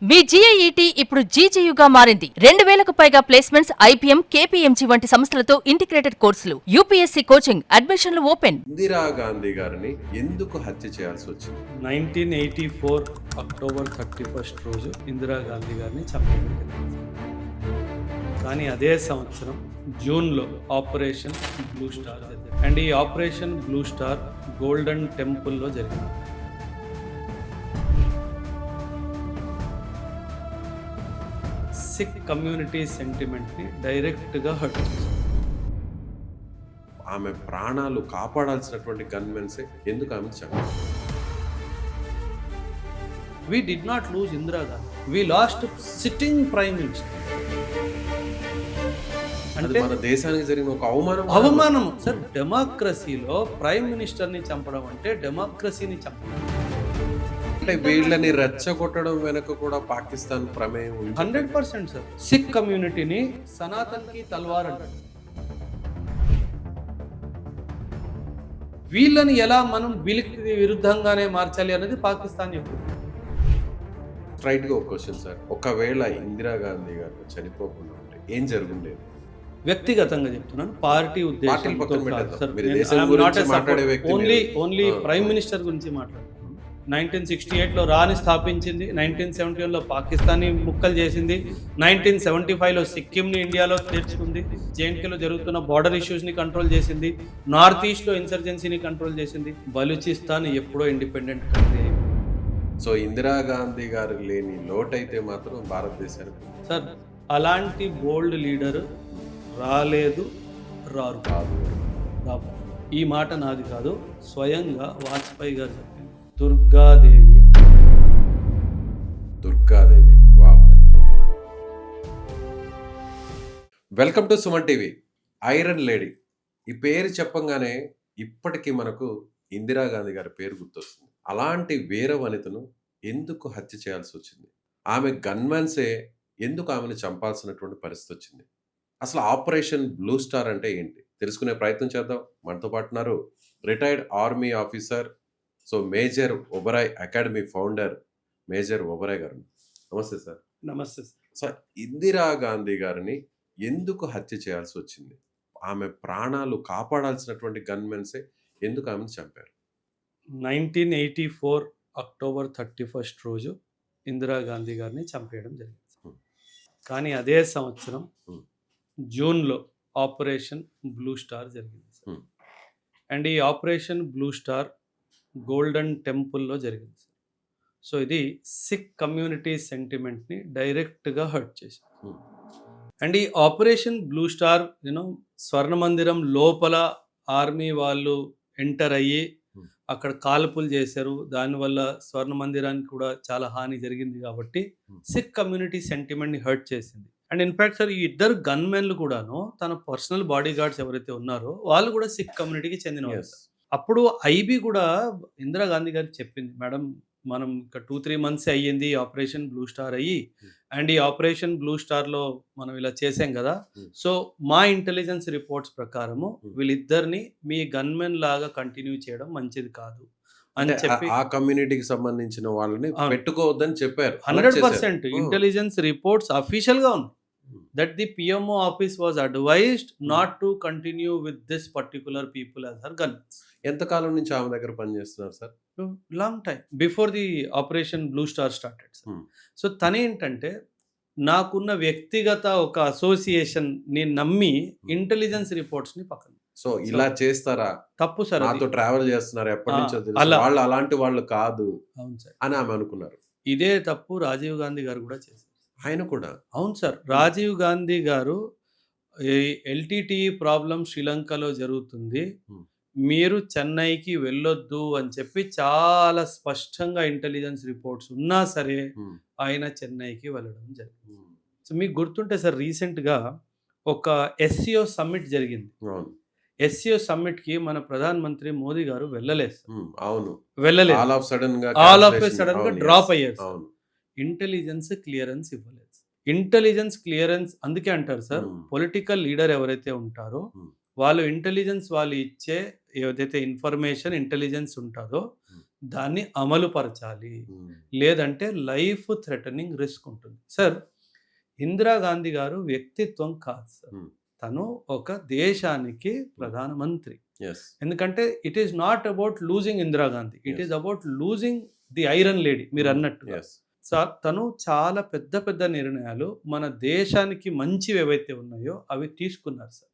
మీ జీఐఈటీ ఇప్పుడు జీజీయూగా మారింది. 2000కు పైగా ప్లేస్మెంట్స్, ఐపీఎం, కేపీఎంజీ వంటి సంస్థలతో ఇంటిగ్రేటెడ్ కోర్సులు, యూపీఎస్సీ కోచింగ్, అడ్మిషన్లు ఓపెన్. ఇందిరా గాంధీ గారిని ఎందుకు హత్య చేయాల్సి వచ్చింది? 1984 అక్టోబర్ 31 రోజు ఇందిరాగాంధీ గారిని చంపడం జరిగింది. కానీ అదే సంవత్సరం జూన్లో ఆపరేషన్ బ్లూ స్టార్ జరిగింది. అండ్ ఈ ఆపరేషన్ బ్లూ స్టార్ గోల్డెన్ టెంపుల్లో జరిగింది. సిక్ కమ్యూనిటీ సెంటిమెంట్ని డైరెక్ట్గా హర్ట్ చేసింది. ఆమె ప్రాణాలు కాపాడాల్సినటువంటి గన్మెన్సే ఎందుకు ఆమె చంపారు? We did not lose Indira Gandhi. We lost sitting prime minister. అంటే మన దేశానికి జరిగిన ఒక అవమానం సార్. డెమోక్రసీలో ప్రైమ్ మినిస్టర్ని చంపడం అంటే డెమోక్రసీని చంపడం. అంటే వీళ్ళని రెచ్చగొట్టడం వెనక కూడా పాకిస్తాన్ ప్రమేయం 100% సార్. సిక్ కమ్యూనిటీని సనాతన్ కి తల్వార్ అంటారు. వీళ్ళని ఎలా మనం వీళ్ళకి విరుద్ధంగానే మార్చాలి అనేది పాకిస్తాన్ చెప్తుంది. స్ట్రైట్ గా ఒక క్వశ్చన్ సార్, ఒకవేళ ఇందిరాగాంధీ గారు చనిపోకుండా ఉంటే ఏం జరుగుండేది? వ్యక్తిగతంగా చెప్తున్నాను, పార్టీ ఉద్దేశం ఓన్లీ ప్రైమ్ మినిస్టర్ గురించి మాట్లాడుతున్నాను. 1968లో రాని స్థాపించింది, 1971లో పాకిస్తాన్ని ముక్కలు చేసింది, 1975లో సిక్కింని ఇండియాలో చేర్చుకుంది, జేఎన్కేలో జరుగుతున్న బార్డర్ ఇష్యూస్ని కంట్రోల్ చేసింది, నార్త్ ఈస్ట్లో ఇన్సర్జెన్సీని కంట్రోల్ చేసింది. బలూచిస్తాన్ ఎప్పుడో ఇండిపెండెంట్ కంట్రీ. సో ఇందిరాగాంధీ గారు లేని లోటైతే మాత్రం భారతదేశానికి సార్ అలాంటి బోల్డ్ లీడర్ రాలేదు, రారు కాదు. ఈ మాట నాది కాదు, స్వయంగా వాజ్పేయి గారు చెప్పింది. Durgadevi. Wow. Welcome to Suman TV. Iron lady ఈ పేరు చెప్పంగానే ఇప్పటికీ మనకు ఇందిరాగాంధీ గారి పేరు గుర్తొస్తుంది. అలాంటి వీర వనితను ఎందుకు హత్య చేయాల్సి వచ్చింది? ఆమె గన్మెన్సే ఎందుకు ఆమెను చంపాల్సినటువంటి పరిస్థితి వచ్చింది? అసలు ఆపరేషన్ బ్లూ స్టార్ అంటే ఏంటి తెలుసుకునే ప్రయత్నం చేద్దాం. మనతో పాటు ఉన్నారు retired army officer, so major Oberoi academy founder major Oberoi గారు. నమస్తే సార్. నమస్తే సార్. ఇందిరాగాంధీ గారిని ఎందుకు హత్య చేయాల్సి వచ్చింది? ఆమె ప్రాణాలు కాపాడాల్సినటువంటి గన్మెన్సే ఎందుకు ఆమెను చంపారు? 1984 అక్టోబర్ 31 రోజు ఇందిరాగాంధీ గారిని చంపేయడం జరిగింది. కానీ అదే సంవత్సరం జూన్లో ఆపరేషన్ బ్లూ స్టార్ జరిగింది. అండ్ ఈ ఆపరేషన్ బ్లూ స్టార్ గోల్డెన్ టెంపుల్లో జరిగింది. సో ఇది సిక్ కమ్యూనిటీ సెంటిమెంట్ని డైరెక్ట్గా హర్ట్ చేసింది. అండ్ ఈ ఆపరేషన్ బ్లూ స్టార్ స్వర్ణ మందిరం లోపల ఆర్మీ వాళ్ళు ఎంటర్ అయ్యి అక్కడ కాల్పులు చేశారు. దానివల్ల స్వర్ణ మందిరానికి కూడా చాలా హాని జరిగింది. కాబట్టి సిక్ కమ్యూనిటీ సెంటిమెంట్ని హర్ట్ చేసింది. అండ్ ఇన్ఫాక్ట్ సార్, ఈ ఇద్దరు గన్మెన్లు కూడాను తన పర్సనల్ బాడీ గార్డ్స్ ఎవరైతే ఉన్నారో వాళ్ళు కూడా సిక్ కమ్యూనిటీకి చెందిన వాళ్ళు. అప్పుడు ఐబీ కూడా ఇందిరాగాంధీ గారికి చెప్పింది, మేడం మనం ఇంకా 2-3 months అయ్యింది ఆపరేషన్ బ్లూ స్టార్ అయ్యి, అండ్ ఈ ఆపరేషన్ బ్లూ స్టార్లో మనం ఇలా చేసాం కదా, సో మా ఇంటెలిజెన్స్ రిపోర్ట్స్ ప్రకారము వీళ్ళిద్దరిని మీ గన్మెన్ లాగా కంటిన్యూ చేయడం మంచిది కాదు అని చెప్పి ఆ కమ్యూనిటీకి సంబంధించిన వాళ్ళని పెట్టుకోవద్దని చెప్పారు. 100% ఇంటెలిజెన్స్ రిపోర్ట్స్ అఫీషియల్ గా ఉంది that the PMO office was advised not to continue with this particular people as her guns. ఎంతకాలం నుంచి ఆమె దగ్గర పనిచేస్తున్నారు sir? Long time before the operation blue star started. So తనేంటంటే నాకున్న వ్యక్తిగత ఒక అసోసియేషన్ ని నమ్మి ఇంటెలిజెన్స్ రిపోర్ట్స్ ని పక్కన. సో ఇలా చేస్తారా? తప్పు సార్. నాతో ట్రావెల్ చేస్తున్నారు ఎప్పటి నుంచో తెలుసు, వాళ్ళు అలాంటి వాళ్ళు కాదు అని ఆమె అనుకున్నారు. ఇదే తప్పు రాజీవ్ గాంధీ గారు కూడా చేశారు. ఆయన కూడా. అవును సార్. రాజీవ్ గాంధీ గారు ఎల్టీటీఈ ప్రాబ్లం శ్రీలంకలో జరుగుతుంది, మీరు చెన్నైకి వెళ్ళొద్దు అని చెప్పి చాలా స్పష్టంగా ఇంటెలిజెన్స్ రిపోర్ట్స్ ఉన్నా సరే ఆయన చెన్నైకి వెళ్ళడం జరిగింది. సో మీకు గుర్తుంటే సార్, రీసెంట్గా ఒక ఎస్సీఓ సమ్మిట్ జరిగింది. ఎస్సీఓ సమ్మిట్ కి మన ప్రధాన మంత్రి మోదీ గారు వెళ్ళలేదు. అవును, వెళ్ళలేదు. ఆల్ ఆఫ్ సడన్ గా డ్రాప్ అయ్యారు. ఇంటెలిజెన్స్ క్లియరెన్స్ ఇవ్వలేదు. ఇంటెలిజెన్స్ క్లియరెన్స్ అందుకే అంటారు సార్, పొలిటికల్ లీడర్ ఎవరైతే ఉంటారో వాళ్ళు ఇంటెలిజెన్స్ వాళ్ళు ఇచ్చే ఏదైతే ఇన్ఫర్మేషన్ ఇంటెలిజెన్స్ ఉంటుందో దాన్ని అమలు పరచాలి, లేదంటే లైఫ్ థ్రెటనింగ్ రిస్క్ ఉంటుంది. సార్, ఇందిరాగాంధీ గారు వ్యక్తిత్వం కాదు సార్, తను ఒక దేశానికి ప్రధానమంత్రి. ఎందుకంటే it is not about losing Indira Gandhi, it is about losing the iron lady. మీరు అన్నట్టు తను చాలా పెద్ద పెద్ద నిర్ణయాలు మన దేశానికి మంచివి ఏవైతే ఉన్నాయో అవి తీసుకున్నారు sir.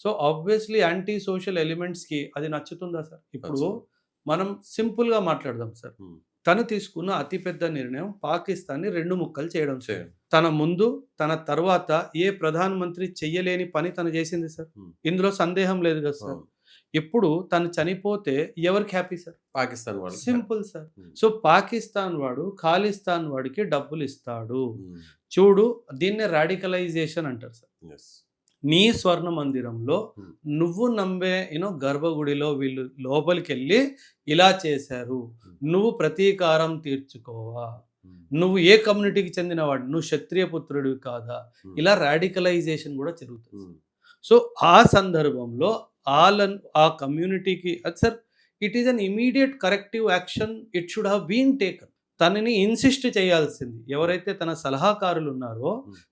So obviously anti social ఎలిమెంట్స్కి అది నచ్చుతుందా సార్? ఇప్పుడు మనం సింపుల్గా మాట్లాడదాం సార్. తను తీసుకున్న అతిపెద్ద నిర్ణయం పాకిస్తాన్ని 2 ముక్కలు చేయడం సార్. తన ముందు తన తర్వాత ఏ ప్రధానమంత్రి చెయ్యలేని పని తను చేసింది సార్, ఇందులో సందేహం లేదు కదా సార్. ఇప్పుడు తను చనిపోతే ఎవరికి హ్యాపీ సార్? పాకిస్తాన్ వాడు. Simple sir. సో పాకిస్తాన్ వాడు ఖాళిస్తాన్ వాడికి డబ్బులు ఇస్తాడు. చూడు, దీన్నే రాడికలైజేషన్ అంటారు సార్. నీ స్వర్ణ మందిరంలో నువ్వు నమ్మే గర్భగుడిలో వీళ్ళు లోపలికి వెళ్ళి ఇలా చేశారు, నువ్వు ప్రతీకారం తీర్చుకోవా, నువ్వు ఏ కమ్యూనిటీకి చెందిన వాడు, నువ్వు క్షత్రియ పుత్రుడివి కాదా, ఇలా రాడికలైజేషన్ కూడా జరుగుతుంది. సో ఆ సందర్భంలో ఆ కమ్యూనిటీకి sir it is an immediate corrective action, it should have been taken. తనని ఇన్సిస్ట్ చేయాల్సింది ఎవరైతే తన సలహాకారులు ఉన్నారో,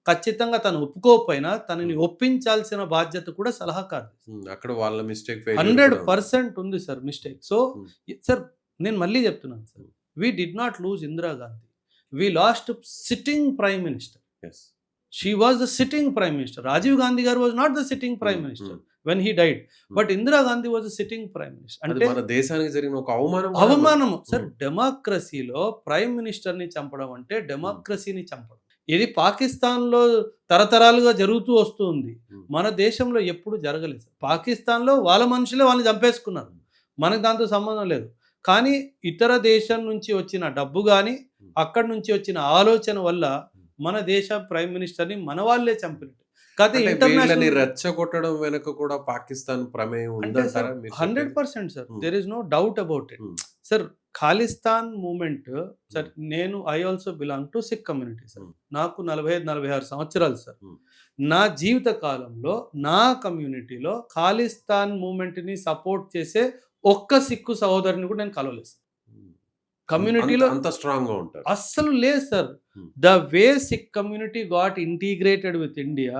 ఖచ్చితంగా తను ఒప్పుకోకపోయినా తనని ఒప్పించాల్సిన బాధ్యత కూడా సలహాకారు. అక్కడ వాళ్ళ మిస్టేక్ 100% ఉంది సార్ మిస్టేక్. సో సార్ నేను మళ్ళీ చెప్తున్నాను sir, we did not lose Indira Gandhi, we last sitting prime minister. She was the sitting prime minister. Rajiv Gandhi garu was not the sitting prime minister when he died, but Indira Gandhi was the sitting prime minister. అంటే మన దేశానికి జరిగిన ఒక అవమానం sir. డెమోక్రసీలో prime minister ని చంపడం అంటే డెమోక్రసీని చంపడం. ఇది పాకిస్తాన్లో తరతరాలుగా జరుగుతూ వస్తుంది, మన దేశంలో ఎప్పుడు జరగలేదు సార్. పాకిస్తాన్లో వాళ్ళ మనుషులే వాళ్ళని చంపేసుకున్నారు, మనకు దాంతో సంబంధం లేదు. కానీ ఇతర దేశం నుంచి వచ్చిన డబ్బు కానీ అక్కడి నుంచి వచ్చిన ఆలోచన వల్ల మన దేశ ప్రైమ్ మినిస్టర్ని మన వాళ్ళే చంపినట్టు. రెచ్చగొట్టడం వెనక కూడా పాకిస్తాన్ ప్రమేయం ఉందంటారా? 100% sir, there is no doubt about it sir. Khalistan movement sir, I also belong to Sikh community sir. నాకు 45-46 సంవత్సరాలు సార్. నా జీవిత కాలంలో నా కమ్యూనిటీలో ఖాళిస్తాన్ మూమెంట్ని సపోర్ట్ చేసే ఒక్క సిక్కు సహోదరుని కూడా నేను కలవలేదు. కమ్యూనిటీలో అంత స్ట్రాంగ్ గా ఉంటారు అస్సలు లేదు sir. The way Sikh community got integrated with India,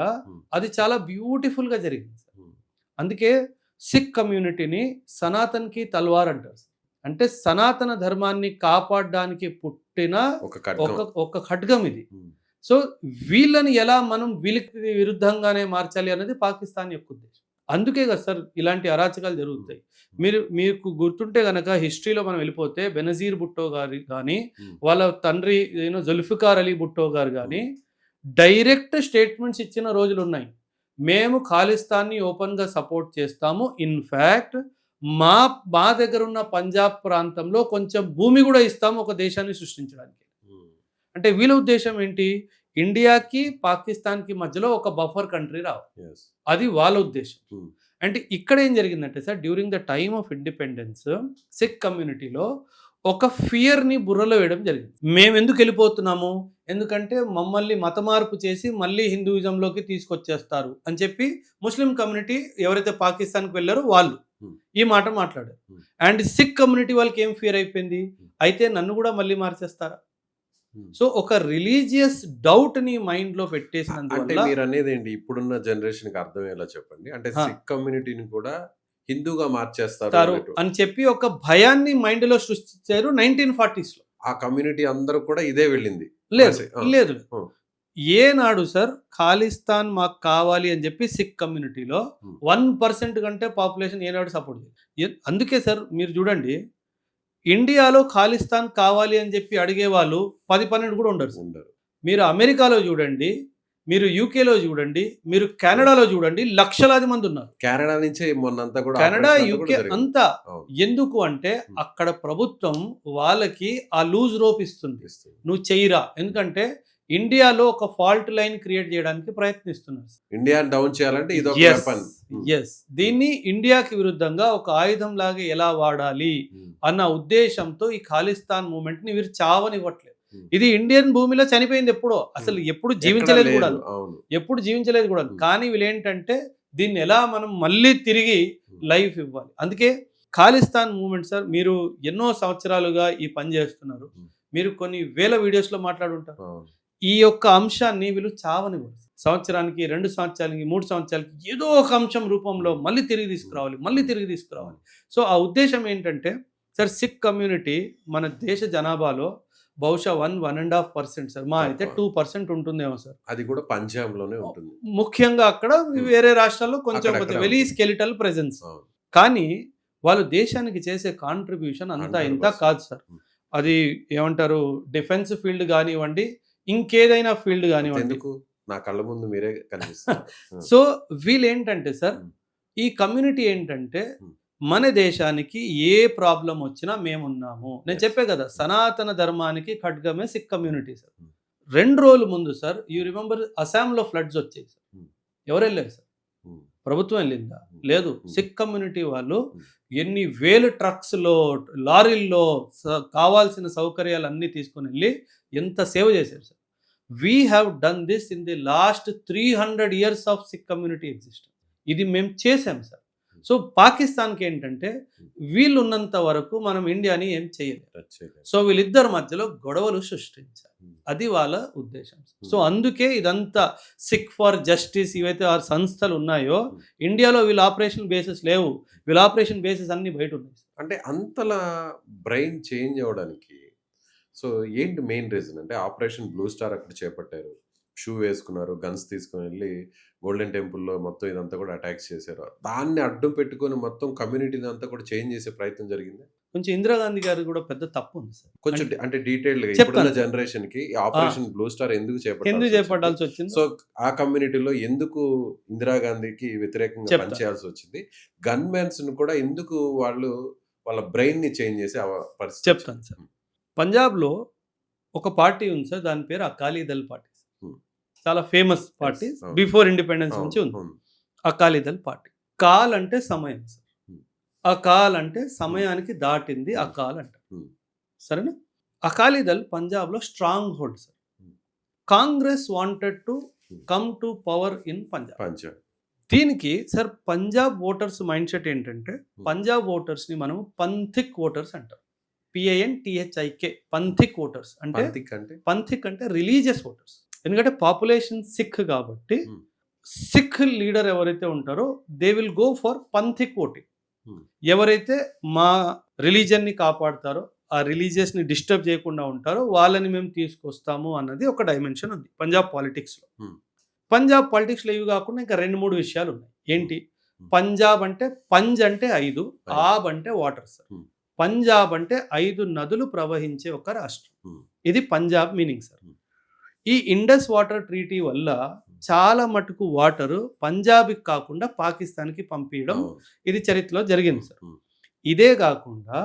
అది చాలా బ్యూటిఫుల్ గా జరిగింది సార్. అందుకే సిక్ కమ్యూనిటీని సనాతన్ కి తల్వార్ అంటారు. అంటే సనాతన ధర్మాన్ని కాపాడడానికి పుట్టిన ఒక ఖడ్గం ఇది. సో వీళ్ళని ఎలా మనం వీళ్ళకి విరుద్ధంగానే మార్చాలి అనేది పాకిస్తాన్ యొక్క ఉద్దేశం. అందుకే కదా సార్ ఇలాంటి అరాచకాలు జరుగుతాయి. మీకు గుర్తుంటే గనక హిస్టరీలో మనం వెళ్ళిపోతే బెనజీర్ భుట్టో గారు కానీ వాళ్ళ తండ్రి జుల్ఫికార్ అలీ భుట్టో గారు కానీ డైరెక్ట్ స్టేట్మెంట్స్ ఇచ్చిన రోజులు ఉన్నాయి. మేము ఖాళిస్తాన్ని ఓపెన్గా సపోర్ట్ చేస్తాము, ఇన్ఫ్యాక్ట్ మా దగ్గర ఉన్న పంజాబ్ ప్రాంతంలో కొంచెం భూమి కూడా ఇస్తాము ఒక దేశాన్ని సృష్టించడానికి. అంటే వీళ్ళ ఉద్దేశం ఏంటి? ఇండియాకి పాకిస్తాన్కి మధ్యలో ఒక బఫర్ కంట్రీ రావాలి, అది వాళ్ళ ఉద్దేశం. అంటే ఇక్కడ ఏం జరిగిందంటే sir, during the time of independence Sikh కమ్యూనిటీలో ఒక ఫియర్ని బుర్రలో వేయడం జరిగింది. మేము ఎందుకు వెళ్ళిపోతున్నాము, ఎందుకంటే మమ్మల్ని మత మార్పు చేసి మళ్ళీ హిందూయిజంలోకి తీసుకొచ్చేస్తారు అని చెప్పి ముస్లిం కమ్యూనిటీ ఎవరైతే పాకిస్తాన్కి వెళ్ళారో వాళ్ళు ఈ మాట మాట్లాడారు. అండ్ సిక్ కమ్యూనిటీ వాళ్ళకి ఏం ఫియర్ అయిపోయింది, అయితే నన్ను కూడా మళ్ళీ మార్చేస్తారా. సో ఒక రిలీజియస్ డౌట్ ని మైండ్ లో పెట్టేసినందువల్ల మీరు అనేది ఏంటి, ఇప్పుడున్న జనరేషన్ కి అర్థమయ్యేలా చెప్పండి. అంటే సిక్ కమ్యూనిటీని కూడా హిందూగా మార్చేస్తారు అని చెప్పి ఒక భయాన్ని మైండ్ లో సృష్టించారు 1940s లో. ఆ కమ్యూనిటీ అందరూ కూడా ఇదే వెళ్ళింది. లేదు ఏనాడు సార్ ఖాళిస్తాన్ మాకు కావాలి అని చెప్పి సిక్ కమ్యూనిటీలో 1% కంటే పాపులేషన్ ఏనాడు సపోర్ట్ చేయాలి. అందుకే సార్ మీరు చూడండి, ఇండియాలో ఖాళిస్తాన్ కావాలి అని చెప్పి అడిగే వాళ్ళు 10-12 కూడా ఉండరు. మీరు అమెరికాలో చూడండి, మీరు యూకేలో చూడండి, మీరు కెనడాలో చూడండి, లక్షలాది మంది ఉన్నారు. కెనడా నుంచే మొన్నంతా కూడా కెనడా, యూకే అంతా. ఎందుకు అంటే అక్కడ ప్రభుత్వం వాళ్ళకి ఆ లూజ్ రోప్ ఇస్తుంది, నువ్వు చెయ్యిరా. ఎందుకంటే ఇండియాలో ఒక ఫాల్ట్ లైన్ క్రియేట్ చేయడానికి ప్రయత్నిస్తున్నారు. ఇండియా డౌన్ చేయాలంటే దీన్ని ఇండియాకి విరుద్ధంగా ఒక ఆయుధం లాగా ఎలా వాడాలి అన్న ఉద్దేశంతో ఈ ఖాళిస్తాన్ మూమెంట్ ని వీరు చావనివ్వట్లేదు. ఇది ఇండియన్ భూమిలో చనిపోయింది ఎప్పుడో, అసలు ఎప్పుడు జీవించలేదు కూడా. కానీ వీళ్ళు ఏంటంటే దీన్ని ఎలా మనం మళ్ళీ తిరిగి లైఫ్ ఇవ్వాలి. అందుకే ఖాళిస్తాన్ మూవ్మెంట్ సార్, మీరు ఎన్నో సంవత్సరాలుగా ఈ పని చేస్తున్నారు. Hmm. మీరు కొన్ని వేల వీడియోస్లో మాట్లాడుంటారు. అవును. ఈ యొక్క అంశాన్ని వీళ్ళు చావనివ్వరు. సంవత్సరానికి 2 సంవత్సరాలకి 3 సంవత్సరాలకి ఏదో ఒక అంశం రూపంలో మళ్ళీ తిరిగి తీసుకురావాలి. సో ఆ ఉద్దేశం ఏంటంటే సార్, సిక్ కమ్యూనిటీ మన దేశ జనాభాలో బహుశా 1.5% సార్, మా అయితే 2% ఉంటుందేమో సార్. అది కూడా పంజాబ్లోనే ఉంటుంది. ముఖ్యంగా అక్కడ వేరే రాష్ట్రాల్లో కొంచెం అక్కడక్కడ వెరీ ఉంటుంది. Skeletal presence. అవును. కానీ వాళ్ళు దేశానికి చేసే కాంట్రిబ్యూషన్ అంతా ఇంత 100%. కాదు సార్. అది ఏమంటారు, డిఫెన్స్ ఫీల్డ్ కానివ్వండి, ఇంకేదైనా ఫీల్డ్ కానివ్వండి. ఎందుకు నా కళ్ళ ముందు మీరే కనిపిస్తారు. సో వీళ్ళు ఏంటంటే సార్, Hmm. ఈ కమ్యూనిటీ ఏంటంటే Hmm. మన దేశానికి ఏ ప్రాబ్లం వచ్చినా మేమున్నాము. నేను Yes. చెప్పే కదా, సనాతన ధర్మానికి ఖడ్గమే సిక్ కమ్యూనిటీ సార్. Hmm. 2 రోజుల ముందు సార్, యూ రిమెంబర్ అస్సాంలో ఫ్లడ్స్ వచ్చాయి సార్. Hmm. ఎవరు వెళ్ళారు సార్? Hmm. ప్రభుత్వం వెళ్ళిందా? Hmm. లేదు. Hmm. సిక్ కమ్యూనిటీ వాళ్ళు Hmm. ఎన్ని వేల ట్రక్స్లో, లారీల్లో కావాల్సిన సౌకర్యాలు అన్నీ తీసుకుని వెళ్ళి ఎంత సేవ చేశారు sir. We have done this in the last 300 years of Sikh community existence. ఇది మేము చేసాం సార్. సో పాకిస్తాన్కి ఏంటంటే వీళ్ళు ఉన్నంత వరకు మనం ఇండియాని ఏం చేయలేదు. సో వీళ్ళిద్దరి మధ్యలో గొడవలు సృష్టించాలి, అది వాళ్ళ ఉద్దేశం. సో అందుకే ఇదంతా సిక్ ఫర్ జస్టిస్ ఇవైతే ఆ సంస్థలు ఉన్నాయో, ఇండియాలో వీళ్ళ ఆపరేషన్ బేసిస్ లేవు. వీళ్ళ ఆపరేషన్ బేసిస్ అన్ని బయట ఉన్నాయి. అంటే అంతలా బ్రెయిన్ చేంజ్ అవ్వడానికి సో ఏంటి మెయిన్ రీజన్? అంటే ఆపరేషన్ బ్లూ స్టార్ అక్కడ చేపట్టారు, షూ వేసుకున్నారు, గన్స్ తీసుకొని వెళ్ళి గోల్డెన్ టెంపుల్లో మొత్తం ఇదంతా కూడా అటాక్స్ చేశారు. దాన్ని అడ్డం పెట్టుకొని మొత్తం కమ్యూనిటీని అంతా కూడా చేంజ్ చేసే ప్రయత్నం జరిగింది. కొంచెం ఇందిరాగాంధీ గారు కూడా పెద్ద తప్పు ఉంది సార్. కొంచెం అంటే డీటెయిల్డ్ గా చెప్తాను. ఇప్పుడున్న జనరేషన్ కి ఆపరేషన్ బ్లూ స్టార్ ఎందుకు చేపట్టాల్సి వచ్చింది? సో ఆ కమ్యూనిటీలో ఎందుకు ఇందిరాగాంధీకి వ్యతిరేకంగా చెప్తా. పనిచేయాల్సి వచ్చింది? గన్ మ్యాన్స్ కూడా ఎందుకు వాళ్ళు వాళ్ళ బ్రెయిన్ ని చేంజ్ చేసే పరిస్థితి? చెప్తాను సార్. పంజాబ్లో ఒక పార్టీ ఉంది సార్, దాని పేరు అకాలీదళ్ పార్టీ. చాలా ఫేమస్ పార్టీ, అవును. బిఫోర్ ఇండిపెండెన్స్ అవును, నుంచి ఉంది. అవును. అకాలీదళ్ పార్టీ. కాల్ అంటే సమయం సార్. Hmm. ఆ కాల్ అంటే సమయానికి దాటింది ఆ కాల్ అంటారు. Hmm. సరేనా? అకాలీదళ్ పంజాబ్లో strong hold sir. Hmm. Congress wanted to come to power in Punjab. Punjab దీనికి sir Punjab voters mind set ఏంటంటే, పంజాబ్ ఓటర్స్ని మనం పంథిక్ ఓటర్స్ అంటారు. PINTHIK, పంథిక్ ఓటర్స్ అంటే, పంథిక్ అంటే రిలీజియస్ ఓటర్స్. ఎందుకంటే పాపులేషన్ సిక్ కాబట్టి Hmm. సిక్ లీడర్ ఎవరైతే ఉంటారో they will go for Panthic voting. Hmm. ఎవరైతే మా రిలీజియన్ని కాపాడుతారో, ఆ రిలీజియస్ని డిస్టర్బ్ చేయకుండా ఉంటారో వాళ్ళని మేము తీసుకొస్తాము అన్నది ఒక డైమెన్షన్ ఉంది పంజాబ్ పాలిటిక్స్లో. Hmm. పంజాబ్ పాలిటిక్స్లో ఇవి కాకుండా ఇంకా 2-3 విషయాలు ఉన్నాయి. ఏంటి? పంజాబ్ అంటే పంజ్ అంటే 5, ఆబ్ అంటే వాటర్ సార్. Hmm. పంజాబ్ అంటే 5 నదులు ప్రవహించే ఒక రాష్ట్రం. Hmm. ఇది పంజాబ్ మీనింగ్ సార్. Hmm. ఈ ఇండస్ వాటర్ ట్రీటీ వల్ల చాలా మటుకు వాటర్ పంజాబ్కి కాకుండా పాకిస్తాన్కి పంపించడం ఇది చరిత్రలో జరిగింది సార్. ఇదే కాకుండా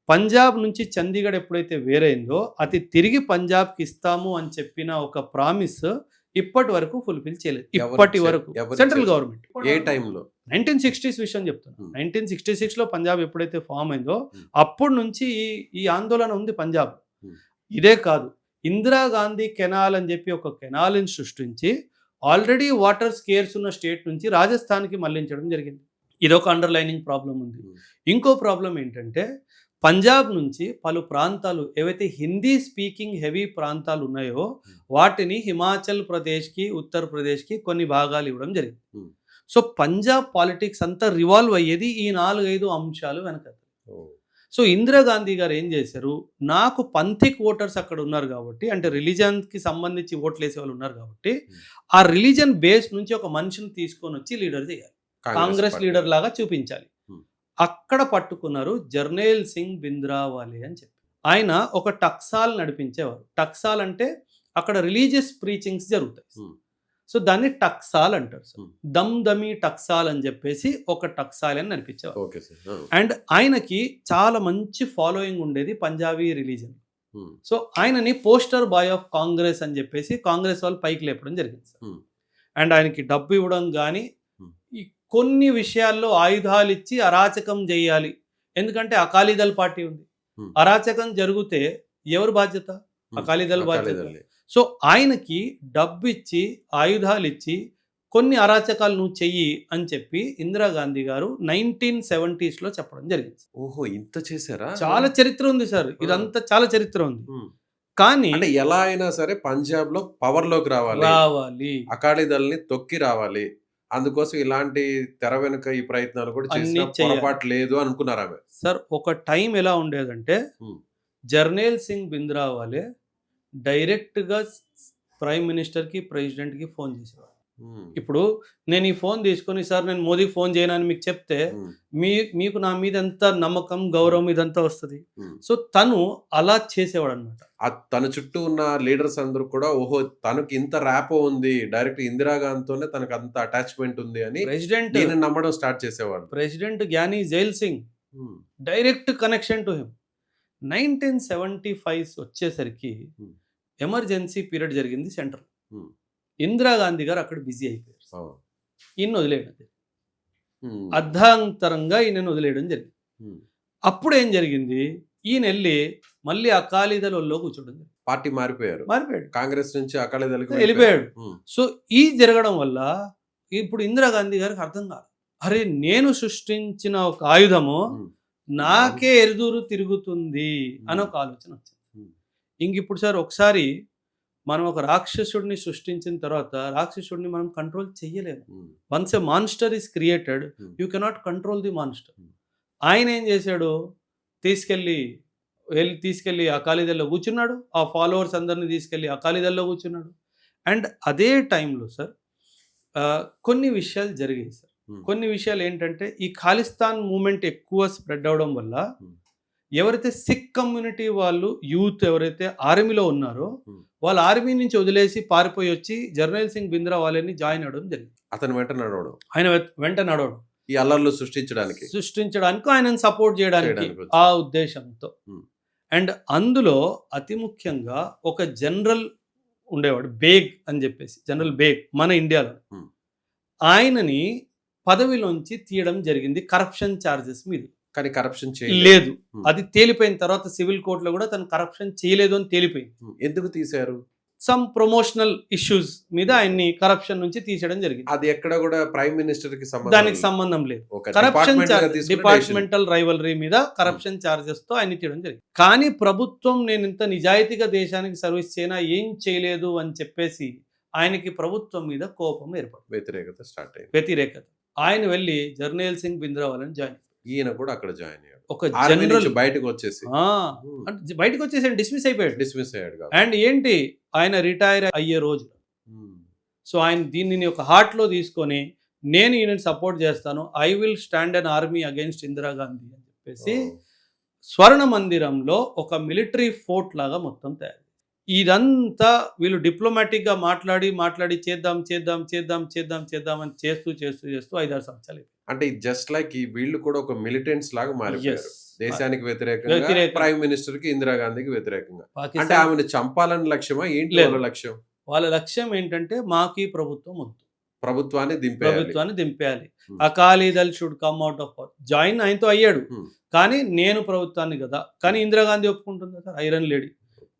పంజాబ్ నుంచి చండీగఢ్ ఎప్పుడైతే వేరైందో అది తిరిగి పంజాబ్కి ఇస్తాము అని చెప్పిన ఒక ప్రామిస్ ఇప్పటి వరకు ఫుల్ఫిల్ చేయలేదు. ఇప్పటి వరకు సెంట్రల్ గవర్నమెంట్ ఏ టైంలో 1960s విషయం చెప్తున్నాను. 1966లో పంజాబ్ ఎప్పుడైతే ఫామ్ అయిందో అప్పటి నుంచి ఈ ఆందోళన ఉంది పంజాబ్. ఇదే కాదు, ఇందిరాగాంధీ కెనాల్ అని చెప్పి ఒక కెనాల్ని సృష్టించి ఆల్రెడీ వాటర్ స్కేర్స్ ఉన్న స్టేట్ నుంచి రాజస్థాన్కి మళ్లించడం జరిగింది. ఇదొక అండర్లైనింగ్ ప్రాబ్లం ఉంది. ఇంకో ప్రాబ్లం ఏంటంటే, పంజాబ్ నుంచి పలు ప్రాంతాలు ఏవైతే హిందీ స్పీకింగ్ హెవీ ప్రాంతాలు ఉన్నాయో వాటిని హిమాచల్ ప్రదేశ్కి, ఉత్తరప్రదేశ్కి కొన్ని భాగాలు ఇవ్వడం జరిగింది. సో పంజాబ్ పాలిటిక్స్ అంతా రివాల్వ్ అయ్యేది ఈ 4-5 అంశాలు వెనక. సో ఇందిరాగాంధీ గారు ఏం చేశారు, నాకు పంథిక్ ఓటర్స్ అక్కడ ఉన్నారు కాబట్టి, అంటే రిలీజన్కి సంబంధించి ఓట్లు వేసే వాళ్ళు ఉన్నారు కాబట్టి, ఆ రిలీజన్ బేస్ నుంచి ఒక మనిషిని తీసుకొని వచ్చి లీడర్ చేయాలి, కాంగ్రెస్ లీడర్ లాగా చూపించాలి. అక్కడ పట్టుకున్నారు జర్నైల్ సింగ్ భింద్రావాలే అని చెప్పి. ఆయన ఒక టక్సాల్ నడిపించేవారు. టక్సాల్ అంటే అక్కడ రిలీజియస్ ప్రీచింగ్స్ జరుగుతాయి. సో దాన్ని టక్సాల్ అంటారు సార్. దమ్దమీ టక్సాల్ అని చెప్పేసి ఒక టక్సాల్ అని నడిపించేవారు. అండ్ ఆయనకి చాలా మంచి ఫాలోయింగ్ ఉండేది పంజాబీ రిలీజన్. సో ఆయనని పోస్టర్ బాయ్ ఆఫ్ కాంగ్రెస్ అని చెప్పేసి కాంగ్రెస్ వాళ్ళు పైకి లేపడం జరిగింది సార్. అండ్ ఆయనకి డబ్బు ఇవ్వడం కానీ, ఈ కొన్ని విషయాల్లో ఆయుధాలు ఇచ్చి అరాచకం చేయాలి. ఎందుకంటే అకాలీదళ్ పార్టీ ఉంది, అరాచకం జరిగితే ఎవరు బాధ్యత? అకాలీదళ్ బాధ్యత. సో ఆయనకి డబ్బు ఇచ్చి, ఆయుధాలు ఇచ్చి, కొన్ని అరాచకాలు నువ్వు చెయ్యి అని చెప్పి ఇందిరాగాంధీ గారు 1970s చెప్పడం జరిగింది. ఓహో! ఇంత చేశారా? చాలా చరిత్ర ఉంది సార్, ఇదంతా చాలా చరిత్ర ఉంది. హ్మ్. కానీ అంటే ఎలా అయినా సరే పంజాబ్‌లో పవర్‌లోకి రావాలి. అకాలీదళని తొక్కి రావాలి. అందుకోసం ఇలాంటి తెర వెనుక ఈ ప్రయత్నాలు కూడా అన్నీ చేసినా చేయాలి. పొరపాటు లేదు అనుకున్నారామె. సార్ ఒక టైం ఎలా ఉండేదంటే హ్మ్. జర్నైల్ సింగ్ భింద్రావాలే డైరెక్ట్గా ప్రైమ్ మినిస్టర్కి ప్రెసిడెంట్కి ఫోన్ చేసేవాడు. హ్మ్. ఇప్పుడు నేను ఈ ఫోన్ తీసుకొని సార్ నేను మోదీకి ఫోన్ చేయనని మీకు చెప్తే హ్మ్. మీకు నా మీద ఎంత నమ్మకం గౌరవం ఇదంతా వస్తుంది. హ్మ్. సో తను అలా చేసేవాడు అనమాట. తన చుట్టూ ఉన్న లీడర్స్ అందరూ కూడా ఓహో! తనకి ఇంత ర్యాపో ఉంది. డైరెక్ట్ ఇందిరాగాంధీతోనే తనకు అంత అటాచ్‌మెంట్ ఉంది అని ఈయన నమ్మడం స్టార్ట్ చేసేవాడు. ప్రెసిడెంట్ జ్ఞాని జైల్ సింగ్ హ్మ్. Direct connection to him. 1975 వచ్చేసరికి Hmm. ఎమర్జెన్సీ పీరియడ్ జరిగింది సెంట్రల్. Hmm. ఇందిరాగాంధీ గారు అక్కడ బిజీ అయిపోయారు. Oh. ఈయన వదిలేయడం జరిగింది. Hmm. అర్ధాంతరంగా ఈయనను వదిలేయడం జరిగింది. Hmm. అప్పుడు ఏం జరిగింది, ఈయన వెళ్ళి మళ్ళీ అకాలీదళంలో కూర్చోవడం జరిగింది. పార్టీ మారిపోయారు. మారిపోయాడు, కాంగ్రెస్ నుంచి అకాలీదళకి వెళ్ళిపోయాడు. Hmm. సో ఈ జరగడం వల్ల ఇప్పుడు ఇందిరాగాంధీ గారికి అర్థం కాదు, అరే నేను సృష్టించిన ఒక ఆయుధము Hmm. నాకే ఎదురు తిరుగుతుంది అని ఒక ఆలోచన వచ్చింది. ఇంక ఇప్పుడు సార్ ఒకసారి మనం ఒక రాక్షసుడిని సృష్టించిన తర్వాత రాక్షసుడిని మనం కంట్రోల్ చెయ్యలేము. Once a monster is created you cannot control the monster. ఆయన ఏం చేశాడు, తీసుకెళ్ళి అకాలీదళలో కూర్చున్నాడు. ఆ ఫాలోవర్స్ అందరినీ తీసుకెళ్ళి అకాలీదళలో కూర్చున్నాడు. అండ్ అదే టైంలో సార్ కొన్ని విషయాలు జరిగాయి సార్. కొన్ని విషయాలు ఏంటంటే ఈ ఖాలిస్తాన్ మూమెంట్ ఎక్కువ స్ప్రెడ్ అవడం వల్ల ఎవరైతే సిక్ కమ్యూనిటీ వాళ్ళు యూత్ ఎవరైతే ఆర్మీలో ఉన్నారో వాళ్ళ ఆర్మీ నుంచి వదిలేసి పారిపోయి వచ్చి జర్నైల్ సింగ్ భింద్రావాలేని జాయిన్ అవ్వడం జరిగింది. అతను వెంట నడవడం, ఆయన వెంట నడవడం, ఈ అల్లర్లు సృష్టించడానికి ఆయనను సపోర్ట్ చేయడానికి ఆ ఉద్దేశంతో. అండ్ అందులో అతి ముఖ్యంగా ఒక జనరల్ ఉండేవాడు బేగ్ అని చెప్పేసి, జనరల్ బేగ్ మన ఇండియాలో. ఆయనని పదవిలోంచి తీయడం జరిగింది కరప్షన్ ఛార్జెస్ మీద. కానీ కరప్షన్ లేదు, అది తేలిపోయిన తర్వాత సివిల్ కోర్టులో కూడా తను కరప్షన్ చేయలేదు అని తేలిపోయింది. ఎందుకు తీశారు? సమ్ ప్రమోషనల్ ఇష్యూస్ మీద ఆయన్ని కరప్షన్ నుంచి తీసేయడం జరిగింది. అది ఎక్కడ కూడా ప్రైమ్ మినిస్టర్ కి దానికి సంబంధం లేదు. కరప్షన్ డిపార్ట్మెంటల్ రైవలరీ మీద కరప్షన్ చార్జెస్ తో ఆయన తీయడం జరిగింది. కానీ ప్రభుత్వం నేను ఇంత నిజాయితీగా దేశానికి సర్వీస్ చేయనా ఏం చేయలేదు అని చెప్పేసి ఆయనకి ప్రభుత్వం మీద కోపం ఏర్పడింది, వ్యతిరేకత స్టార్ట్ అయింది. వ్యతిరేకత. ఆయన వెళ్ళి జర్నైల్ సింగ్ భింద్రావాలని జాయిన్. ఈయన కూడా అక్కడ జాయిన్ అయ్యాడు. ఒక జనరల్ బయటకు వచ్చేసి బయటకు వచ్చేసి డిస్మిస్ అయ్యాడు. అండ్ ఏంటి ఆయన రిటైర్ అయ్యే రోజు. సో ఆయన దీనిని ఒక హార్ట్ లో తీసుకొని నేను ఈయనని సపోర్ట్ చేస్తాను, I will stand an army against Indira Gandhi అని చెప్పేసి స్వర్ణ మందిరంలో ఒక మిలిటరీ ఫోర్ట్ లాగా మొత్తం తయారు. ఇదంతా వీళ్ళు డిప్లొమాటిక్ గా మాట్లాడి చేద్దాం అని చేస్తూ 5-6 సంవత్సరాలు. అంటే జస్ట్ లైక్ ఈ వీళ్ళు కూడా ఒక మిలిటెంట్స్ లాగా మారిపోయారు. దేశానికి వ్యతిరేకంగా, ప్రైమ్ మినిస్టర్ కి ఇందిరాగాంధీకి వ్యతిరేకంగా. అంటే ఆమెను చంపాలని లక్ష్యమా ఏంటి వాళ్ళ లక్ష్యం? వాళ్ళ లక్ష్యం ఏంటంటే మాకు ఈ ప్రభుత్వం వద్దు, ప్రభుత్వాన్ని దింపేయాలి. Akali Dal should come out of power. Join ఆయనతో అయ్యాడు, కానీ నేను ప్రభుత్వాన్ని కదా. కానీ ఇందిరాగాంధీ ఒప్పుకుంటుంది సార్. ఐరన్ లేడీ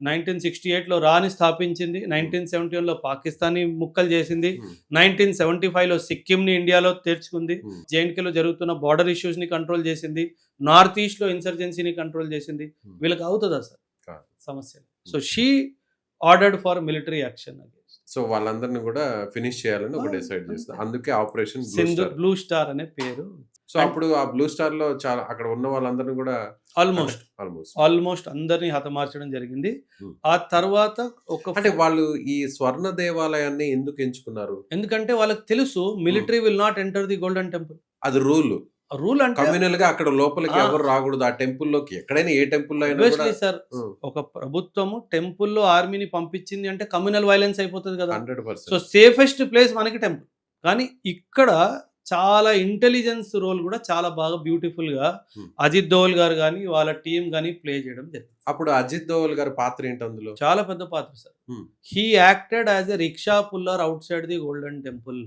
1968లో రాని స్థాపించింది, 1971లో పాకిస్తాన్ని ముక్కలు చేసింది, 1975లో సిక్కింని ఇండియాలో తెర్చుకుంది, జేఎన్కేలో జరుగుతున్న బార్డర్ ఇష్యూస్ ని కంట్రోల్ చేసింది, నార్త్ ఈస్ట్ లో ఇన్సర్జెన్సీని కంట్రోల్ చేసింది. వీళ్ళకి అవుతుందా సార్ సమస్య? So she ordered for military action. So వాళ్ళందరినీ కూడా ఫినిష్ చేయాలని ఒక డిసైడ్ చేస్తారు. అందుకే ఆపరేషన్ బ్లూ స్టార్ అనే పేరు. సో అప్పుడు ఆ బ్లూ స్టార్ లో చాలా అక్కడ ఉన్న వాళ్ళందరినీ కూడా ఆల్మోస్ట్ అందరినీ హతమార్చడం జరిగింది. ఆ తర్వాత అంటే వాళ్ళు ఈ స్వర్ణ దేవాలయాన్ని ఎందుకు ఎంచుకున్నారు? ఎందుకంటే వాళ్ళకి తెలుసు military will not enter the golden temple. అది రూల్ అంటే కమ్యూనల్ గా అక్కడ లోపలికి ఎవరు రాకూడదు ఆ టెంపుల్ లోకి. ఎక్కడైనా ఏ టెంపుల్ లో అయినా సార్ ఒక ప్రభుత్వము టెంపుల్లో ఆర్మీని పంపించింది అంటే కమ్యూనల్ వైలెన్స్ అయిపోతుంది కదా. 100%. సో సేఫెస్ట్ ప్లేస్ మనకి టెంపుల్. కానీ ఇక్కడ చాలా ఇంటెలిజెన్స్ రోల్ కూడా చాలా బాగా బ్యూటిఫుల్ గా అజిత్ దోవల్ గారు కానీ వాళ్ళ టీం కానీ ప్లే చేయడం జరిగింది. అప్పుడు అజిత్ దోవల్ గారి పాత్ర ఏంటి అందులో? చాలా పెద్ద పాత్ర sir. He acted as a rickshaw puller out side the golden temple.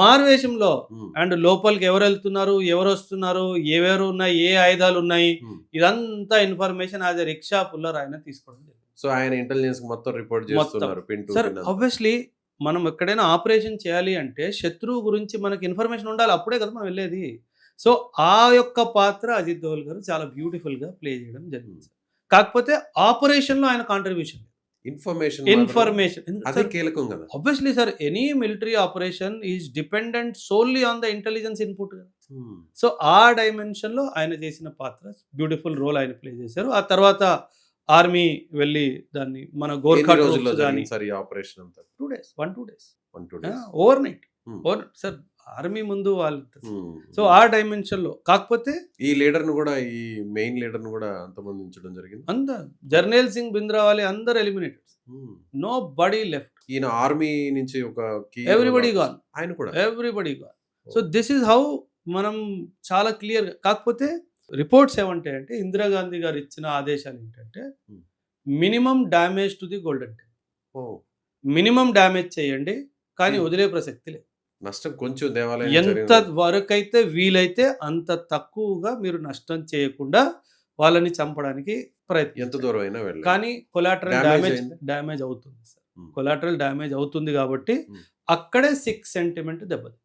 మారువేషంలో అండ్ లోపలికి ఎవరు వెళ్తున్నారు, ఎవరు వస్తున్నారు, ఎవరు ఉన్నాయి, ఏ ఆయుధాలు ఉన్నాయి, ఇదంతా information as a rickshaw puller ఆయన తీసుకోవడం జరిగింది. సో ఆయన ఇంటెలిజెన్స్ మొత్తం రిపోర్ట్ చేస్తున్నారు. సార్ ఆబ్వియస్లీ మనం ఎక్కడైనా ఆపరేషన్ చేయాలి అంటే శత్రువు గురించి మనకి ఇన్ఫర్మేషన్ ఉండాలి, అప్పుడే కదా మనం వెళ్ళేది. సో ఆ యొక్క పాత్ర అజిత్ దోవల్ గారు చాలా బ్యూటిఫుల్గా ప్లే చేయడం జరిగింది సార్. కాకపోతే ఆపరేషన్లో ఆయన కాంట్రిబ్యూషన్ ఇన్ఫర్మేషన్ అదే కీలకం కదా. Obviously sir, any military operation is dependent solely on the intelligence input. So ఆ డైమెన్షన్ లో ఆయన చేసిన పాత్ర బ్యూటిఫుల్ రోల్ ఆయన ప్లే చేశారు. ఆ తర్వాత ఆర్మీ వెళ్ళి దాన్ని మన గోర్ఖా రోజుల్లో కానీ సార్ ఈ ఆపరేషన్ అంతా 2 days 1-2 days over over night sir, army ముందు వాళ్ళు. సో ఆ డైమెన్షన్ లో కాకపోతే ఈ లీడర్ ను కూడా, ఈ మెయిన్ లీడర్ ను కూడా అంతమంది ఉంచడం జరిగింది. జర్నైల్ సింగ్ భింద్రావాలే అందరు ఎలిమినేటెడ్, నో బడీ లెఫ్ట్. ఈయన ఆర్మీ నుంచి ఒక ఎవ్రీబడి గాన్, ఆయన కూడా everybody gone. So this is how మనం చాలా క్లియర్. కాకపోతే రిపోర్ట్స్ ఏమంటాయంటే ఇందిరాగాంధీ గారు ఇచ్చిన ఆదేశాలు ఏంటంటే minimum damage to the golden temple, minimum damage చేయండి కానీ వదిలే ప్రసక్తి లేదు. నష్టం కొంచెం దేవాలయం ఎంత వరకైతే వీలైతే అంత తక్కువగా మీరు నష్టం చేయకుండా వాళ్ళని చంపడానికి ప్రయత్నం, ఎంత దూరం అయినా వెళ్ళాలి. కానీ కొలాటరల్ డ్యామేజ్ అవుతుంది సార్. కొలాటరల్ డ్యామేజ్ అవుతుంది కాబట్టి అక్కడే సిక్ సెంటిమెంట్ దెబ్బతి.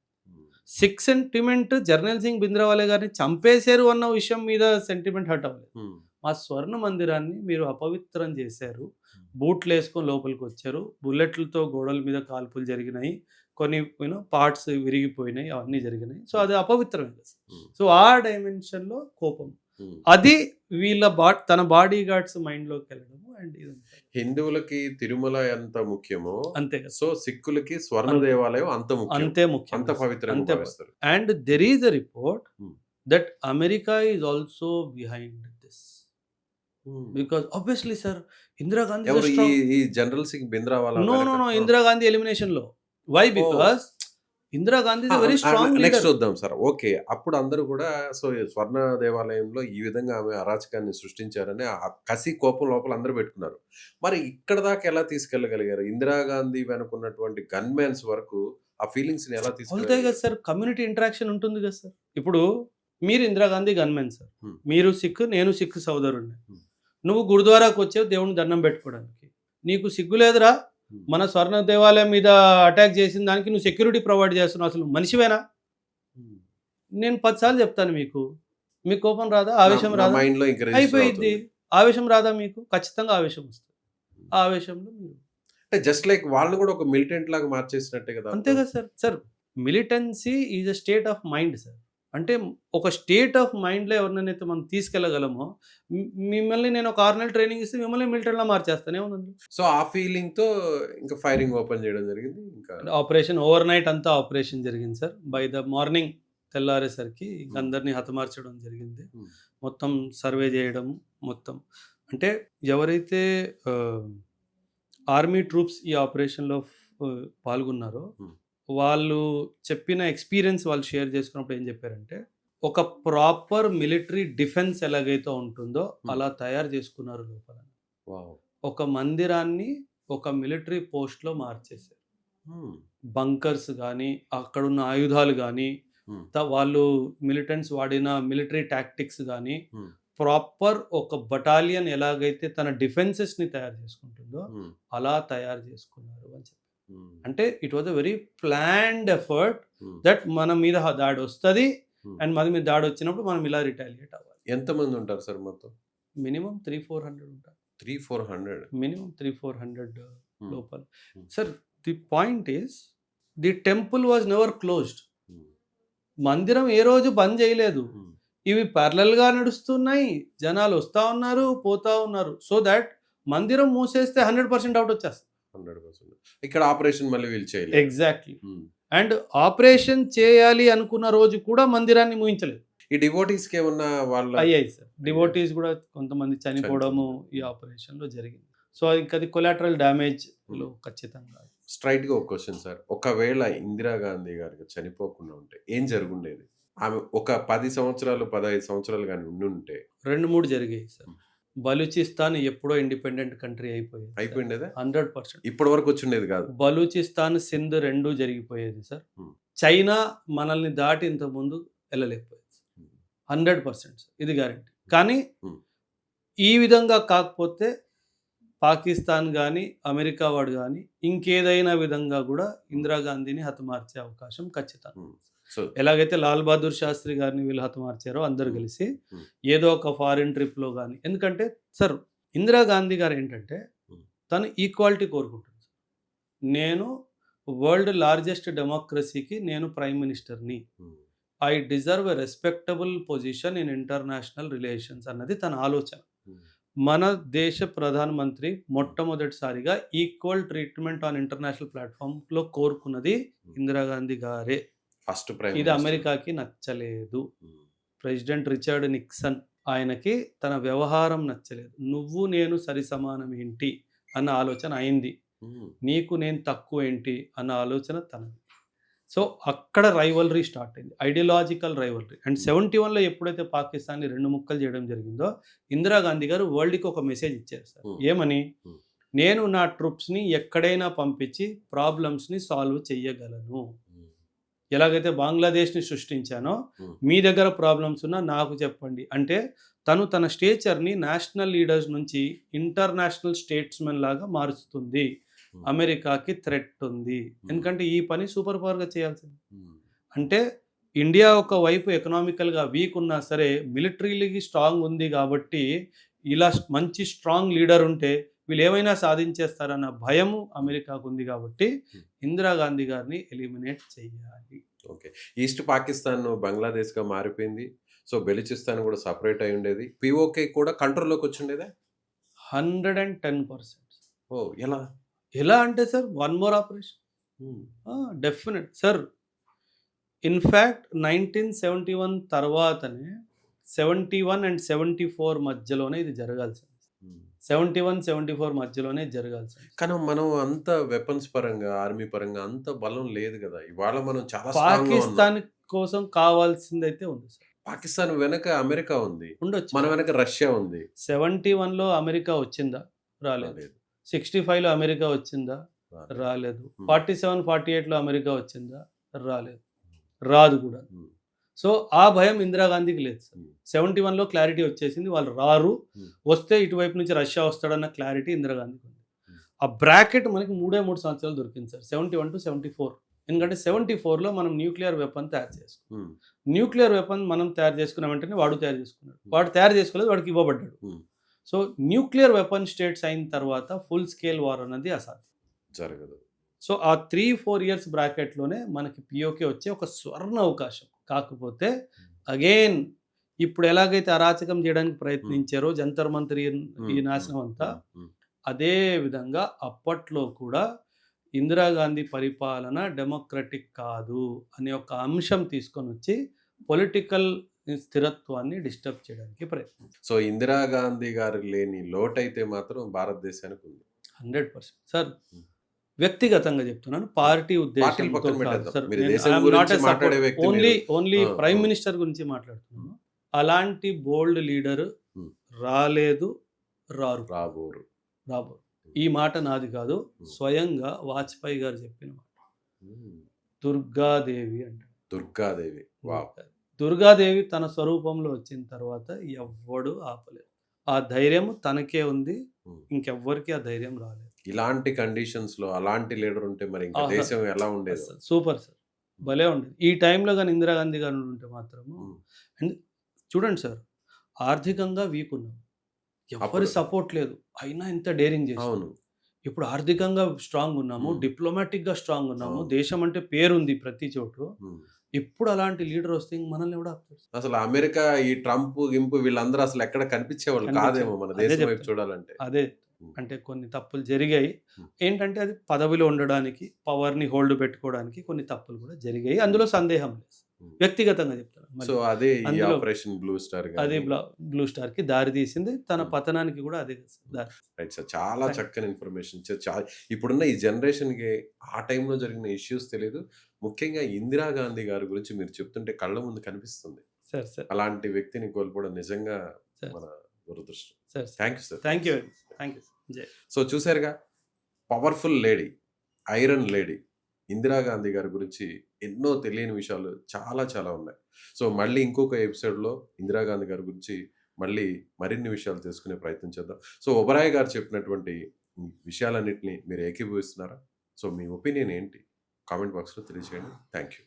సిక్ సెంటిమెంట్ జర్నైల్ సింగ్ భింద్రావాలే గారిని చంపేశారు అన్న విషయం మీద సెంటిమెంట్ హర్ట్ అవ్వలేదు. మా స్వర్ణ మందిరాన్ని మీరు అపవిత్రం చేశారు, బూట్లు వేసుకొని లోపలికి వచ్చారు, బుల్లెట్లతో గోడల మీద కాల్పులు జరిగినాయి, కొన్ని పార్ట్స్ విరిగిపోయినాయి, అవన్నీ జరిగినాయి. సో అది అపవిత్రమైనది. సో ఆ డైమెన్షన్లో కోపం, అది వీళ్ళ తన బాడీ గార్డ్స్ మైండ్ లోకి వెళ్ళడము. అండ్ హిందువులకి తిరుమల ఎంత ముఖ్యమో అంతే, సో సిక్కులకి స్వర్ణ దేవాలయం అంత ముఖ్యం, అంతే ముఖ్యం, అంత పవిత్రంగా భావిస్తారు. And there is a report that America is also behind this, because obviously sir Indira Gandhi ఈ general Singh Bhindranwale no Indira Gandhi elimination లో. Why? Because Indira Gandhi very strong. Next చూద్దాం సార్. ఓకే, అప్పుడు అందరూ కూడా సో స్వర్ణ దేవాలయంలో ఈ విధంగా ఆమె అరాచకాన్ని సృష్టించారని ఆ కసి కోపం లోపల అందరూ పెట్టుకున్నారు. మరి ఇక్కడ దాకా ఎలా తీసుకెళ్ళగలిగారు? ఇందిరాగాంధీ వెనుకున్నటువంటి గన్ మ్యాన్స్ వరకు ఆ ఫీలింగ్స్ ని ఎలా తీసుకెళ్తాయి కదా సార్? కమ్యూనిటీ ఇంటరాక్షన్ ఉంటుంది కదా సార్. ఇప్పుడు మీరు ఇందిరాగాంధీ గన్ మ్యాన్ సార్, మీరు సిక్, నేను సిక్ సోదరుడిని. నువ్వు గురుద్వారాకు వచ్చావు దేవుని దండం పెట్టుకోవడానికి, నీకు సిగ్గు లేదురా? మన స్వర్ణ దేవాలయం మీద అటాక్ చేసిన దానికి నువ్వు సెక్యూరిటీ ప్రొవైడ్ చేస్తున్నావు, అసలు మనిషివేనా? నేను 10 సార్లు చెప్తాను, మీకు కోపం రాదా? ఆవేశం రాదా? అయిపోయింది. ఆవేశం రాదా మీకు? ఖచ్చితంగా ఆవేశం వస్తుంది. ఆ ఆవేశంలో మీరు జస్ట్ లైక్ వాళ్ళని కూడా ఒక మిలిటెంట్ లాగా మార్చేసినట్టే కదా. అంతే కదా sir. Sir militancy is a state of mind sir. అంటే ఒక స్టేట్ ఆఫ్ మైండ్లో ఎవరినైతే మనం తీసుకెళ్ళగలమో, మిమ్మల్ని నేను ఒక 6 నెలలు ట్రైనింగ్ ఇస్తే మిమ్మల్ని మిలిటరీలో మార్చేస్తానే ఉన్నాను. సో ఆ ఫీలింగ్ తో ఇంకా ఫైరింగ్ ఓపెన్ చేయడం జరిగింది. ఇంకా ఆపరేషన్ ఓవర్ నైట్ అంతా ఆపరేషన్ జరిగింది సార్. బై ద మార్నింగ్ తెల్లారేసరికి అందరినీ హతమార్చడం జరిగింది. మొత్తం సర్వే చేయడం మొత్తం. అంటే ఎవరైతే ఆర్మీ ట్రూప్స్ ఈ ఆపరేషన్లో పాల్గొన్నారో వాళ్ళు చెప్పిన ఎక్స్పీరియన్స్ వాళ్ళు షేర్ చేసుకున్నప్పుడు ఏం చెప్పారంటే, ఒక ప్రాపర్ మిలిటరీ డిఫెన్స్ ఎలాగైతే ఉంటుందో అలా తయారు చేసుకున్నారు లోపల. ఒక మందిరాన్ని ఒక మిలిటరీ పోస్ట్లో మార్చేశారు. బంకర్స్ కానీ, అక్కడున్న ఆయుధాలు కానీ, వాళ్ళు మిలిటెంట్స్ వాడిన మిలిటరీ టాక్టిక్స్ కానీ, ప్రాపర్ ఒక బటాలియన్ ఎలాగైతే తన డిఫెన్సెస్ని తయారు చేసుకుంటుందో అలా తయారు చేసుకున్నారు అని చెప్పారు. అంటే it was a very planned effort that మన మీద దాడి వస్తుంది అండ్ మన మీద దాడి వచ్చినప్పుడు మనం ఇలా రిటాలియేట్ అవ్వాలి. ఎంతమంది ఉంటారు సార్ మొత్తం? మినిమం 300-400 ఉంటారు. 300-400 మినిమం 300-400 లోపల. Sir the point is the temple was never closed. మందిరం ఏ రోజు బంద్ చేయలేదు. ఇవి ప్యారలల్గా నడుస్తున్నాయి, జనాలు వస్తూ ఉన్నారు, పోతా ఉన్నారు. సో దాట్ మందిరం మూసేస్తే 100% అవుట్ వచ్చేస్తుంది. 100%. ఇక్కడ ఆపరేషన్ మళ్ళీ వీళ్ళు చేయలేదు. ఎగ్జాక్ట్లీ. అండ్ ఆపరేషన్ చేయాలి అనుకున్న రోజు కూడా మందిరాన్ని మూయించలేదు. ఈ డివోటీస్ కి ఏమన్నా వాళ్ళ అయ్యాయి సార్. డివోటీస్ కూడా కొంతమంది చనిపోవడము ఈ ఆపరేషన్ లో జరిగింది. సో ఇంకా అది కొలాటరల్ డ్యామేజ్ లో ఖచ్చితంగా. స్ట్రైట్ గా ఒక క్వశ్చన్ సార్, ఒకవేళ ఇందిరాగాంధీ గారికి చనిపోకుండా ఉంటే ఏం జరుగుండేది? ఆమె ఒక 10 సంవత్సరాలు 15 సంవత్సరాలు కానీ ఉండుంటే 2-3 జరిగాయి సార్. బలూచిస్తాన్ ఎప్పుడో ఇండిపెండెంట్ కంట్రీ అయిపోయింది 100%. ఇప్పటి వరకు వచ్చిండేది కాదు. బలూచిస్తాన్, సింధ్ 2 జరిగిపోయేది సార్. చైనా మనల్ని దాటి ఇంత ముందు వెళ్ళలేకపోయేది 100%. ఇది గ్యారెంటీ. కానీ ఈ విధంగా కాకపోతే పాకిస్తాన్ కానీ అమెరికా వాడు కానీ ఇంకేదైనా విధంగా కూడా ఇందిరాగాంధీని హతమార్చే అవకాశం ఖచ్చితంగా. సో ఎలాగైతే లాల్ బహదూర్ శాస్త్రి గారిని వీళ్ళు హతమార్చారో అందరు కలిసి ఏదో ఒక ఫారిన్ ట్రిప్లో కానీ. ఎందుకంటే సార్ ఇందిరాగాంధీ గారు ఏంటంటే తను ఈక్వాలిటీ కోరుకుంటుంది. నేను వరల్డ్ లార్జెస్ట్ డెమోక్రసీకి నేను ప్రైమ్ మినిస్టర్ని, I deserve a respectable position in international relations అన్నది తన ఆలోచన. మన దేశ ప్రధానమంత్రి మొట్టమొదటిసారిగా ఈక్వల్ ట్రీట్మెంట్ ఆన్ ఇంటర్నేషనల్ ప్లాట్ఫామ్లో కోరుకున్నది ఇందిరాగాంధీ గారే. ఫస్ట్ ఇది అమెరికాకి నచ్చలేదు. ప్రెసిడెంట్ రిచర్డ్ నిక్సన్ ఆయనకి తన వ్యవహారం నచ్చలేదు. నువ్వు నేను సరి సమానం ఏంటి అన్న ఆలోచన అయింది, నీకు నేను తక్కువ ఏంటి అన్న ఆలోచన తనది. సో అక్కడ రైవలరీ స్టార్ట్ అయింది, ఐడియాలజికల్ రైవలరీ. అండ్ 71లో ఎప్పుడైతే పాకిస్తాన్ని 2 ముక్కలు చేయడం జరిగిందో ఇందిరాగాంధీ గారు వరల్డ్కి ఒక మెసేజ్ ఇచ్చారు సార్. ఏమని? నేను నా ట్రూప్స్ని ఎక్కడైనా పంపించి ప్రాబ్లమ్స్ని సాల్వ్ చెయ్యగలను. ఎలాగైతే బంగ్లాదేశ్ని సృష్టించానో మీ దగ్గర ప్రాబ్లమ్స్ ఉన్నా నాకు చెప్పండి అంటే తను తన స్టేచర్ని నేషనల్ లీడర్స్ నుంచి ఇంటర్నేషనల్ స్టేట్స్మెన్ లాగా మారుస్తుంది. అమెరికాకి థ్రెట్ ఉంది, ఎందుకంటే ఈ పని సూపర్ పవర్గా చేయాల్సింది. అంటే ఇండియా ఒక వైపు ఎకనామికల్గా వీక్ ఉన్నా సరే మిలిటరీలకి స్ట్రాంగ్ ఉంది కాబట్టి ఇలా మంచి స్ట్రాంగ్ లీడర్ ఉంటే వీళ్ళు ఏమైనా సాధించేస్తారన్న భయము అమెరికాకు ఉంది కాబట్టి ఇందిరాగాంధీ గారిని ఎలిమినేట్ చేయాలి. ఓకే, ఈస్ట్ పాకిస్తాన్ బంగ్లాదేశ్గా మారిపోయింది. సో బెలూచిస్తాన్ కూడా సపరేట్ అయి ఉండేది. పిఓకే కూడా కంట్రోల్లోకి వచ్చి ఉండేదా? 110%. ఓ ఎలా ఎలా అంటే sir one more operation definite sir. In fact 1971 తర్వాతనే 71 అండ్ 74 మధ్యలోనే ఇది జరగాల్సింది. 71-74 మధ్యలోనే జరగాల్సింది. కానీ మనం అంత వెపన్స్ పరంగా ఆర్మీ పరంగా అంత బలం లేదు కదా. ఇవాళ మనం చాలా పాకిస్తాన్ కోసం కావాల్సింది అయితే ఉంది సార్. పాకిస్తాన్ వెనక అమెరికా ఉంది, ఉండొచ్చు. మన వెనక రష్యా ఉంది. 71లో అమెరికా వచ్చిందా? రాలేదు. 65లో అమెరికా వచ్చిందా? రాలేదు. 47-48లో అమెరికా వచ్చిందా? రాలేదు, రాదు కూడా. సో ఆ భయం ఇందిరాగాంధీకి లేదు సార్. 71లో క్లారిటీ వచ్చేసింది, వాళ్ళు రారు, వస్తే ఇటువైపు నుంచి రష్యా వస్తాడన్న క్లారిటీ ఇందిరాగాంధీకి ఉంది. ఆ బ్రాకెట్ మనకి 3 సంవత్సరాలు దొరికింది సార్, 71 to 74. ఎందుకంటే 74లో మనం న్యూక్లియర్ వెపన్ తయారు చేసుకున్నాం. న్యూక్లియర్ వెపన్ మనం తయారు చేసుకున్న వెంటనే వాడు తయారు చేసుకున్నాడు, వాడు తయారు చేసుకోలేదు, వాడికి ఇవ్వబడ్డాడు. సో న్యూక్లియర్ వెపన్ స్టేట్స్ అయిన తర్వాత ఫుల్ స్కేల్ వార్ అన్నది అసాధ్యం, జరగదు. సో ఆ 3-4 ఇయర్స్ బ్రాకెట్లోనే మనకి పిఓకే వచ్చే ఒక స్వర్ణ అవకాశం. కాకపోతే అగైన్ ఇప్పుడు ఎలాగైతే అరాచకం చేయడానికి ప్రయత్నించారో జంతర్ మంతర్ ఈ నాశనం అంతా, అదే విధంగా అప్పట్లో కూడా ఇందిరాగాంధీ పరిపాలన డెమోక్రటిక్ కాదు అనే ఒక అంశం తీసుకొని వచ్చి పొలిటికల్ స్థిరత్వాన్ని డిస్టర్బ్ చేయడానికి ప్రయత్నం. సో ఇందిరాగాంధీ గారు లేని లోటు అయితే మాత్రం భారతదేశానికి ఉంది 100%. సార్ వ్యక్తిగతంగా చెప్తున్నాను, పార్టీ ఉద్దేశంతో కాదు సార్. ఓన్లీ ప్రైమ్ మినిస్టర్ గురించి మాట్లాడుతున్నాను. అలాంటి బోల్డ్ లీడర్ రాలేదు, రాబోరు. ఈ మాట నాది కాదు, స్వయంగా వాజ్పేయి గారు చెప్పిన మాట. దుర్గాదేవి అంటే దుర్గాదేవి తన స్వరూపంలో వచ్చిన తర్వాత ఎవ్వడు ఆపలేదు. ఆ ధైర్యం తనకే ఉంది, ఇంకెవ్వరికి ఆ ధైర్యం రాలేదు. ఇలాంటి కండిషన్స్ లో అలాంటి లీడర్ ఉంటే మరి ఇంకా దేశం ఎలా ఉండేది? సూపర్ సార్, భలే ఉండేది. ఈ టైంలో కానీ ఇందిరాగాంధీ గారు ఉంటే మాత్రము. అండ్ చూడండి సార్, ఆర్థికంగా వీక్ ఉన్నాం, ఎవరి సపోర్ట్ లేదు, అయినా ఇంత డేరింగ్ చేసాము. ఇప్పుడు ఆర్థికంగా స్ట్రాంగ్ ఉన్నాము, డిప్లొమాటిక్ గా స్ట్రాంగ్ ఉన్నాము, దేశం అంటే పేరుంది ప్రతి చోటు. ఇప్పుడు అలాంటి లీడర్ వస్తే మనల్ని ఎవడ ఆపుతారు? అసలు అమెరికా ఈ ట్రంప్ గింపు వీళ్ళందరూ అసలు ఎక్కడ కనిపించేవాళ్ళు కాదేమో మన దేశం వైపు చూడాలంటే. అదే అంటే కొన్ని తప్పులు జరిగాయి. ఏంటంటే అది పదవిలో ఉండడానికి, పవర్ని హోల్డ్ పెట్టుకోవడానికి కొన్ని తప్పులు కూడా జరిగాయి, అందులో సందేహం లేదు. వ్యక్తిగతంగా చెప్తాను. సో అదే ఆపరేషన్ బ్లూ స్టార్, అదే బ్లూ స్టార్ కి దారి తీసింది, తన పతనానికి కూడా అదే దారి. రైట్ సార్, చాలా చక్కని ఇన్ఫర్మేషన్. ఇప్పుడున్న ఈ జనరేషన్ కి ఆ టైంలో జరిగిన ఇష్యూస్ తెలియదు. ముఖ్యంగా ఇందిరాగాంధీ గారి గురించి మీరు చెప్తుంటే కళ్ళ ముందు కనిపిస్తుంది. అలాంటి వ్యక్తిని కోల్పోవడం నిజంగా మన దురదృష్టం. Thank you sir. Thank you. So చూసారుగా, powerful lady, iron lady Indira Gandhi గారి గురించి ఎన్నో తెలియని విషయాలు చాలా చాలా ఉన్నాయి. సో మళ్ళీ ఇంకొక ఎపిసోడ్లో ఇందిరాగాంధీ గారి గురించి మళ్ళీ మరిన్ని విషయాలు తెలుసుకునే ప్రయత్నం చేద్దాం. సో, ఓబరాయ్ గారు చెప్పినటువంటి విషయాలన్నిటిని మీరు ఏకీభవిస్తున్నారా? సో, మీ ఒపీనియన్ ఏంటి? కామెంట్ బాక్స్‌లో తెలియజేయండి. Thank you.